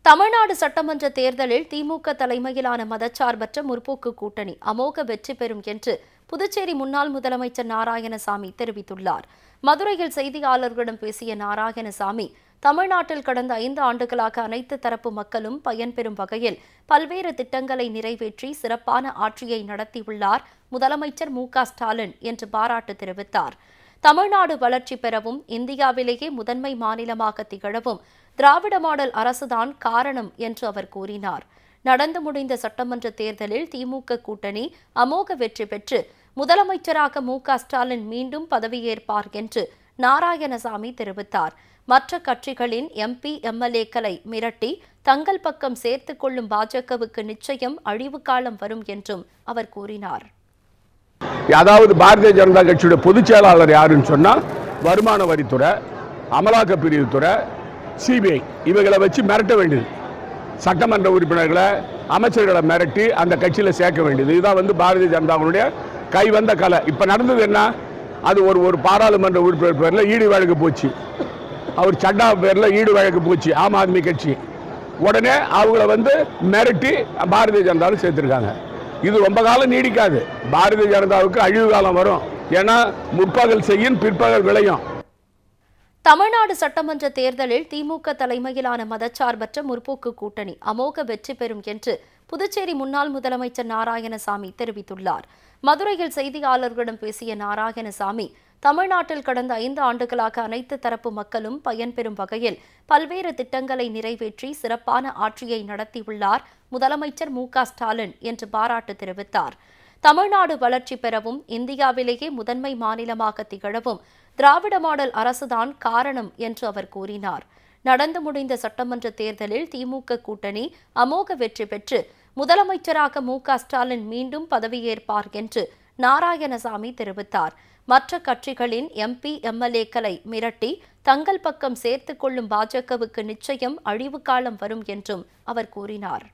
தமிழ்நாடு சட்டமன்ற தேர்தலில் திமுக தலைமையிலான மதச்சார்பற்ற முற்போக்கு கூட்டணி அமோக வெற்றி பெறும் என்று புதுச்சேரி முன்னாள் முதலமைச்சர் நாராயணசாமி தெரிவித்துள்ளார். மதுரையில் செய்தியாளர்களிடம் பேசிய நாராயணசாமி, தமிழ்நாட்டில் கடந்த 5 ஆண்டுகளாக அனைத்து தரப்பு மக்களும் பயன்பெறும் வகையில் பல்வேறு திட்டங்களை நிறைவேற்றி சிறப்பான ஆட்சியை நடத்தியுள்ளார் முதலமைச்சர் மு.க.ஸ்டாலின் என்று பாராட்டு தெரிவித்தார். தமிழ்நாடு வளர்ச்சி பெறவும் இந்தியாவிலேயே முதன்மை மாநிலமாக திகழவும் திராவிட மாடல் அரசுதான் காரணம் என்று அவர் கூறினார். நடந்து முடிந்த சட்டமன்ற தேர்தலில் திமுக கூட்டணி அமோக வெற்றி பெற்று முதலமைச்சராக மு.க.ஸ்டாலின் மீண்டும் பதவியேற்பார் என்று நாராயணசாமி தெரிவித்தார். மற்ற கட்சிகளின் எம்பி எம்எல்ஏக்களை மிரட்டி தங்கள் பக்கம் சேர்த்துக் கொள்ளும் பாஜகவுக்கு நிச்சயம் அழிவு காலம் வரும் என்றும் அவர் கூறினார். அதாவது பாரதிய ஜனதா கட்சியுடைய பொதுச் செயலாளர் யாருன்னு சொன்னா வருமான வரித்துறை, அமலாக்க பிரிவுத்துறை, சிபிஐ இவங்களை வச்சு மிரட்ட வேண்டியது. சட்டமன்ற உறுப்பினர்களை, அமைச்சர்களை மிரட்டி அந்த கட்சியில் சேர்க்க வேண்டியது. இதுதான் பாரதிய ஜனதாவுடைய கைவந்த கலை. இப்போ நடந்தது என்ன? அது ஒரு பாராளுமன்ற உறுப்பினர் பேரில் ஈடு வழக்கு போச்சு. அவர் சட்டா பேரில் ஈடு வழக்கு போச்சு ஆம் ஆத்மி கட்சி. உடனே அவங்கள மிரட்டி பாரதிய ஜனதாவில் சேர்த்துருக்காங்க. இது ரொம்ப காலம் நீடிக்காது. பாரதிய ஜனதாவுக்கு அழிவு காலம் வரும். ஏன்னா முற்பகல் செய்யும் பிற்பகல் விளையும். தமிழ்நாடு சட்டமன்ற தேர்தலில் திமுக தலைமையிலான மதச்சார்பற்ற முற்போக்கு கூட்டணி அமோக வெற்றி பெறும் என்று புதுச்சேரி முன்னாள் முதலமைச்சர் நாராயணசாமி தெரிவித்துள்ளார். மதுரையில் செய்தியாளர்களிடம் பேசிய நாராயணசாமி, தமிழ்நாட்டில் கடந்த 5 ஆண்டுகளாக அனைத்து தரப்பு மக்களும் பயன்பெறும் வகையில் பல்வேறு திட்டங்களை நிறைவேற்றி சிறப்பான ஆட்சியை நடத்தியுள்ளார் முதலமைச்சர் மு.க.ஸ்டாலின் என்று பாராட்டு தெரிவித்தார். தமிழ்நாடு வளர்ச்சி பெறவும் இந்தியாவிலேயே முதன்மை மாநிலமாக திகழவும் திராவிட மாடல் அரசுதான் காரணம் என்று அவர் கூறினார். நடந்து முடிந்த சட்டமன்ற தேர்தலில் திமுக கூட்டணி அமோக வெற்றி பெற்று முதலமைச்சராக மு.க.ஸ்டாலின் மீண்டும் பதவியேற்பார் என்று நாராயணசாமி தெரிவித்தார். மற்ற கட்சிகளின் எம்பி எம்எல்ஏக்களை மிரட்டி தங்கள் பக்கம் சேர்த்துக் கொள்ளும் பாஜகவுக்கு நிச்சயம் அழிவு காலம் வரும் என்றும் அவர் கூறினார்.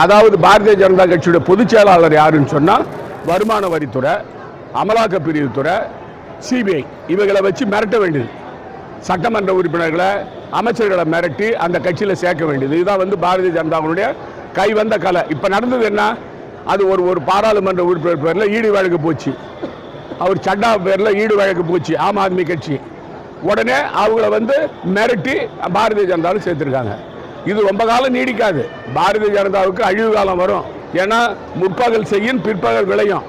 அதாவது பாரதிய ஜனதா கட்சியுடைய பொதுச் செயலாளர் யாருன்னு சொன்னா வருமான வரித்துறை, அமலாக்க பிரிவுத்துறை, சிபிஐ இவங்களை வச்சு மிரட்ட வேண்டியது. சட்டமன்ற உறுப்பினர்களை, அமைச்சர்களை மிரட்டி அந்த கட்சியில் சேர்க்க வேண்டியது. இதுதான் பாரதிய ஜனதாவுடைய கைவந்த கலை. இப்போ நடந்தது என்ன? அது ஒரு பாராளுமன்ற உறுப்பினர் பேரில் ஈடு வழக்கு போச்சு. அவர் சட்டா பேரில் ஈடு வழக்கு போச்சு ஆம் ஆத்மி கட்சி. உடனே அவங்கள மிரட்டி பாரதிய ஜனதாவில் சேர்த்துருக்காங்க. இது ரொம்ப காலம் நீடிக்காது. பாரதிய ஜனதாவுக்கு அழிவு காலம் வரும். ஏன்னா முற்பகல் செய்யும் பிற்பகல் விளையும்.